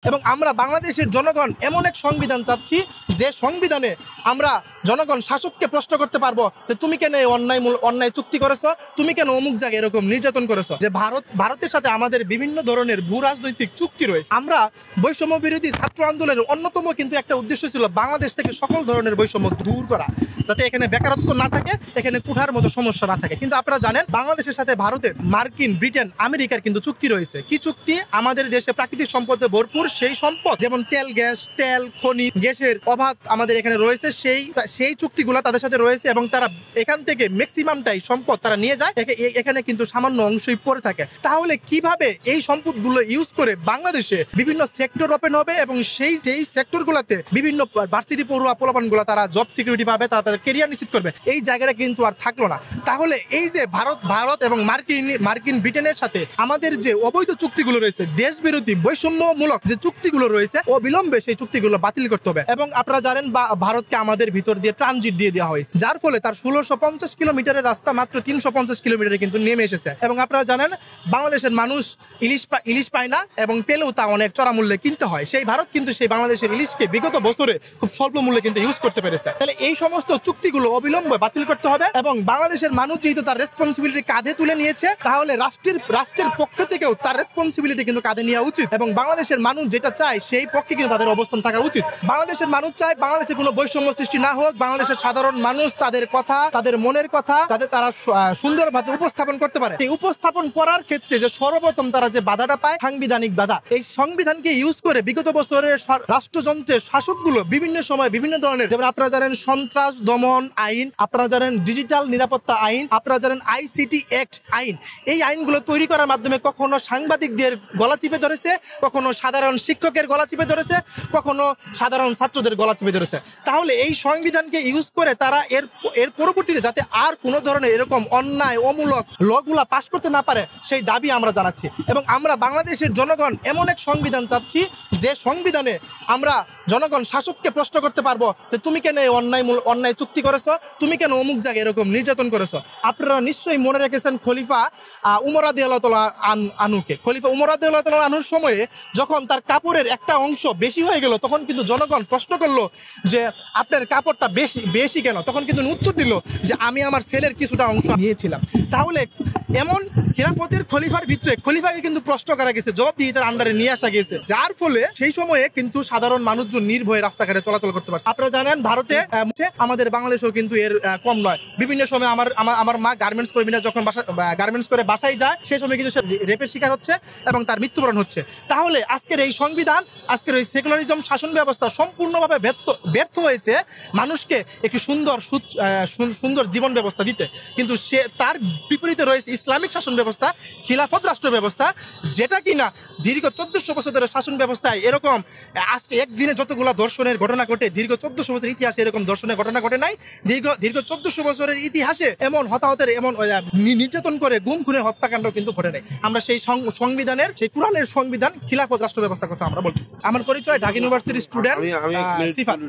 এবং আমরা বাংলাদেশের জনগণ এমন এক সংবিধান চাচ্ছি যে সংবিধানে আমরা জনগণ শাসককে প্রশ্ন করতে পারবো যে তুমি কেন এই অন্যায় চুক্তি করেছো, তুমি কেন অমুক জায়গায় এরকম নির্যাতন করেছো। যে ভারতের সাথে আমাদের বিভিন্ন ধরনের ভূ রাজনৈতিক চুক্তি রয়েছে। আমরা বৈষম্য বিরোধী ছাত্র আন্দোলনের অন্যতম কিন্তু একটা উদ্দেশ্য ছিল বাংলাদেশ থেকে সকল ধরনের বৈষম্য দূর করা, যাতে এখানে বেকারত্ব না থাকে, এখানে কুঠার মতো সমস্যা না থাকে। কিন্তু আপনারা জানেন বাংলাদেশের সাথে ভারতের, মার্কিন, ব্রিটেন, আমেরিকার কিন্তু চুক্তি রয়েছে। কি চুক্তি? আমাদের দেশে প্রাকৃতিক সম্পদে ভরপুর সেই সম্পদ, যেমন তেল, খনি, গ্যাসের অভাব আমাদের এখানে রয়েছে। সেই চুক্তিগুলো তাদের সাথে রয়েছে এবং তারা এখান থেকে ম্যাক্সিমামটাই সম্পদ তারা নিয়ে যায়, এখানে কিন্তু সামান্য অংশই পড়ে থাকে। তাহলে কিভাবে এই সম্পদগুলো ইউজ করে বাংলাদেশে বিভিন্ন সেক্টর ওপেন হবে এবং সেই সেক্টরগুলোতে বিভিন্ন ভার্সিটি পড়ুয়া পোলাপানগুলো তারা জব সিকিউরিটি পাবে, তারা তাদের কেরিয়ার নিশ্চিত করবে। এই জায়গাটা কিন্তু আর থাকলো না। তাহলে এই যে ভারত এবং মার্কিন ব্রিটেনের সাথে আমাদের যে অবৈধ চুক্তিগুলো রয়েছে, দেশ বিরোধী বৈষম্যমূলক যে চুক্তিগুলো রয়েছে, অবিলম্বে সেই চুক্তিগুলো বাতিল করতে হবে। এবং আপনারা জানেন ভারতকে আমাদের ভিতর দিয়ে ট্রানজিট দিয়ে দেওয়া হয়েছে, যার ফলে তার 1650 কিলোমিটারের রাস্তা মাত্র 350 কিলোমিটারে কিন্তু নেমে এসেছে। এবং আপনারা জানেন বাংলাদেশের মানুষ ইলিশ পায় না এবং পেলেও তা অনেক চড়া মূল্যে কিনতে হয়। সেই ভারত কিন্তু সেই বাংলাদেশের ইলিশকে বিগত বছরে খুব স্বল্প মূল্যে কিন্তু ইউজ করতে পেরেছে। তাহলে এই সমস্ত চুক্তিগুলো অবিলম্বে বাতিল করতে হবে এবং বাংলাদেশের মানুষ যেহেতু তার রেসপন্সিবিলিটি কাঁধে তুলে নিয়েছে, তাহলে রাষ্ট্রের পক্ষ থেকেও তার রেসপন্সিবিলিটি কিন্তু কাঁধে নেওয়া উচিত। এবং বাংলাদেশের মানুষ যেটা চায় সেই পক্ষে কিন্তু তাদের অবস্থান থাকা উচিত। বাংলাদেশের মানুষ চায় বাংলাদেশে কোনো বৈষম্য সৃষ্টি না হোক, বাংলাদেশের সাধারণ মানুষ তাদের কথা, তাদের মনের কথা তারা সুন্দরভাবে উপস্থাপন করতে পারে। এই উপস্থাপন করার ক্ষেত্রে যে সর্বপ্রথম তারা যে বাধাটা পায়, সাংবিধানিক বাধা। এই সংবিধানকে ইউজ করে বিগত বছরের রাষ্ট্রযন্ত্রের শাসকগুলো বিভিন্ন সময় বিভিন্ন ধরনের, যেমন আপনারা জানেন সন্ত্রাস দমন আইন, আপনারা জানেন ডিজিটাল নিরাপত্তা আইন, আপনারা জানেন আইসিটি অ্যাক্ট আইন, এই আইনগুলো তৈরি করার মাধ্যমে কখনো সাংবাদিকদের গলা চিপে ধরেছে, কখনো সাধারণ শিক্ষকের গলা চিপে ধরেছে, কখনো সাধারণ ছাত্রদের গলা চিপে ধরেছে। তাহলে এই সংবিধানকে ইউজ করে তারা এর পরবর্তীতে যাতে আর কোনো ধরনের এরকম অন্যায় অমূলক লগুলা পাশ করতে না পারে, সেই দাবি আমরা জানাচ্ছি। এবং আমরা বাংলাদেশের জনগণ এমন এক সংবিধান চাচ্ছি যে সংবিধানে আমরা জনগণ শাসককে প্রশ্ন করতে পারবো যে তুমি কেন এই অন্যায় চুক্তি করেছো, তুমি কেন অমুক জায়গায় এরকম নির্যাতন করেছো। আপনারা নিশ্চয়ই মনে রেখেছেন খলিফা উমর রাদিয়াল্লাহু তাআলা আনহুকে। খলিফা উমর রাদিয়াল্লাহু তাআলা আনহুর সময়ে যখন তার কাপড়ের একটা অংশ বেশি হয়ে গেল, তখন কিন্তু জনগণ প্রশ্ন করলো যে আপনার কাপড়টা বেশি কেন? তখন কিন্তু উত্তর দিল যে আমি আমার ছেলের কিছুটা অংশ নিয়েছিলাম। তাহলে এমন খিলাফতের খলিফার ভিতরে খলিফাকে কিন্তু প্রশ্ন করা গেছে, জবাবদিহিতার আন্ডারে নিয়ে আসা গেছে, যার ফলে সেই সময়ে কিন্তু সাধারণ মানুষজন নির্ভয়ে রাস্তাঘাটে চলাচল করতে পারছে। আপনারা জানেন ভারতে আমাদের বাংলাদেশেও কিন্তু এর কম নয়। বিভিন্ন সময় আমার মা গার্মেন্টস কর্মীরা যখন গার্মেন্টস করে বাসায় যায়, সেই সময় কিন্তু সে রেপের শিকার হচ্ছে এবং তার মৃত্যুবরণ হচ্ছে। তাহলে আজকের এই সংবিধান, আজকের ওই সেকুলারিজম শাসন ব্যবস্থা সম্পূর্ণভাবে ব্যর্থ হয়েছে মানুষকে একটি সুন্দর জীবন ব্যবস্থা দিতে। কিন্তু তার বিপরীতে রয়েছে ইসলামিক শাসন ব্যবস্থা, খিলাফত রাষ্ট্র ব্যবস্থা, যেটা কিনা দীর্ঘ 1400 বছর ধরে শাসন ব্যবস্থায় এরকম আজকে একদিনে যতগুলো দর্শনের ঘটনা ঘটে, দীর্ঘ 1400 বছরের ইতিহাসে এরকম দর্শনের ঘটনা ঘটে নাই। দীর্ঘ 1400 বছরের ইতিহাসে এমন হতাহতের, এমন নির্যাতন করে গুম খুনের হত্যাকাণ্ড কিন্তু ঘটে নাই। আমরা সেই সংবিধানের, সেই কোরআনের সংবিধান খিলাফত রাষ্ট্র ব্যবস্থার কথা আমরা বলতেছি। আমার পরিচয় ঢাকা ইউনিভার্সিটির স্টুডেন্ট সিফাত।